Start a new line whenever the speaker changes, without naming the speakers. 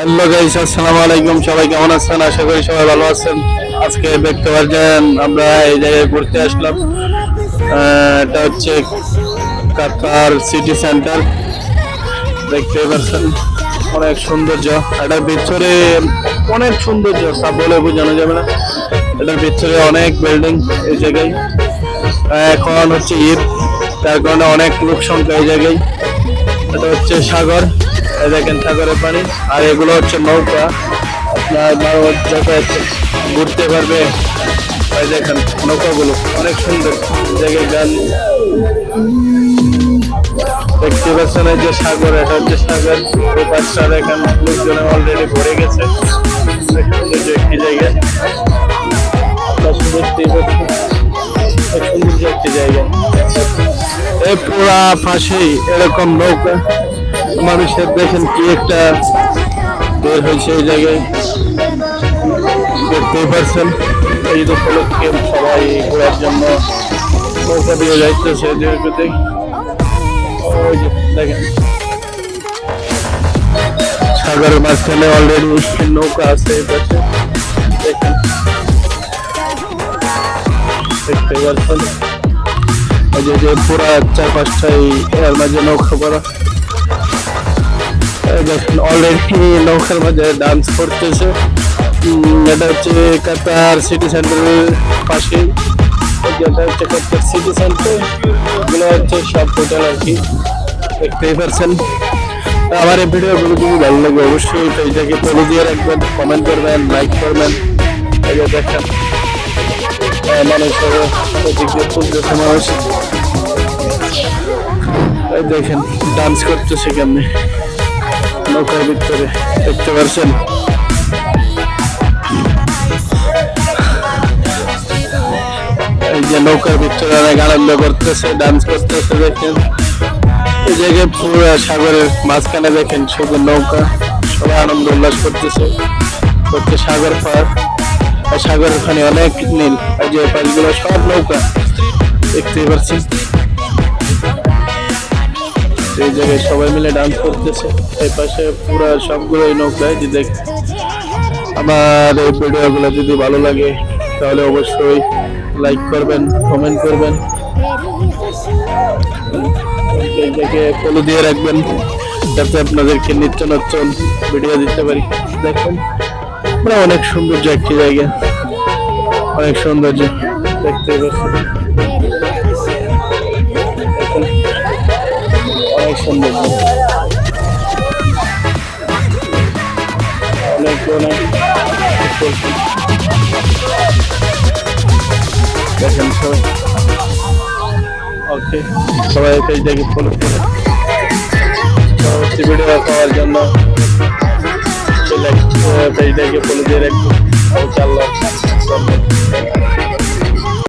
Hello guys, আসসালামু আলাইকুম। সবাই কেমন আছেন? আশা করি সবাই ভালো আছেন। আজকে দেখতে পাচ্ছেন আমরা এই জায়গায় ঘুরতে আসলাম। এটা হচ্ছে কাতার সিটি সেন্টার। দেখতে পাচ্ছেন অনেক সৌন্দর্য। এটার ভিতরে অনেক সৌন্দর্য, সব বলে বোঝানো যাবে না। এটার ভিতরে অনেক বিল্ডিং এই জায়গায়। এখন হচ্ছে ঈদ, তার কারণে অনেক লোক সংখ্যা এই জায়গায়। এটা হচ্ছে সাগর, এই দেখেন সাগরের পানি। আর এগুলো হচ্ছে নৌকা, আপনার যাতায়াত ঘুরতে পারবে। এই দেখেন নৌকাগুলো অনেক সুন্দর জায়গায়। গান দেখতে পাচ্ছেন, এই যে সাগর, এটা হচ্ছে সাগর। ওই পাশটা দেখেন লোকজনে অলরেডি ভরে গেছে। অনেক সৌন্দর্য একটি জায়গা, দেখতেই পাচ্ছেন সৌন্দর্য একটি জায়গা। এই পুরা পাশেই এরকম নৌকা, মানুষের দেখেন কি একটা বের হয়েছে এই জায়গায়, দেখতেই পারছেন। এই উপলক্ষে সবাই ঘোরার জন্য নৌকা দিয়ে যাইতেছে। ওই যে দেখেন সাগরের মাঝখানে অলরেডি নৌকা আছে এই পাশে, দেখেন দেখতে পাচ্ছেন। যে পুরা 4-5টাই এর মাঝে নৌকা করা। দেখেন অলরেডি নৌকার মাঝে ডান্স করতেছে। এটা হচ্ছে কাতার সিটি সেন্টারের পাশে। এটা হচ্ছে কাতার সিটি সেন্টার, এগুলো হচ্ছে সব হোটেল আর কি, দেখতেই পারছেন। আমার এই ভিডিওগুলো যদি ভালো লাগে অবশ্যই পেজটাকে ফলো দিয়ে রাখবেন, কমেন্ট করবেন, লাইক করবেন। এই যে দেখেন মানুষের তুলতেছে, মানুষ এই দেখেন ডান্স করতেছে কেমনি নৌকার ভিতরে, দেখতে পাচ্ছেন। এই যে নৌকার ভিতরে অনেক আনন্দ করতেছে, ডান্স করতেছে। দেখেন এই জায়গায় পুরো সাগরের মাঝখানে দেখেন শুধু নৌকা, সবাই আনন্দ উল্লাস করতেছে। হচ্ছে সাগর পার, আর সাগরের ওখানে অনেক নীল। এই যে পাশগুলো সব নৌকা, দেখতেই পাচ্ছেন। এই জায়গায় সবাই মিলে ডান্স করতেছে। এই পাশে পুরো সবগুলোই নৌকায়। যে দেখ, আমার এই ভিডিওগুলো যদি ভালো লাগে তাহলে অবশ্যই লাইক করবেন, কমেন্ট করবেন, এই জায়গায় ফলো দিয়ে রাখবেন, যাতে আপনাদেরকে নিত্য নতুন ভিডিও দিতে পারি। দেখেন আমরা অনেক সৌন্দর্য একটি জায়গা, অনেক সৌন্দর্য দেখতে পাচ্ছেন। অনেক সৌন্দর্য, অনেক অনেক দেখেন সবাই। ওকে, সবাই পেজটাকে ফলো করে পরবর্তী ভিডিও পাওয়ার জন্য পেজটাকে ফলো দিয়ে রাখবো। আল্লাহ।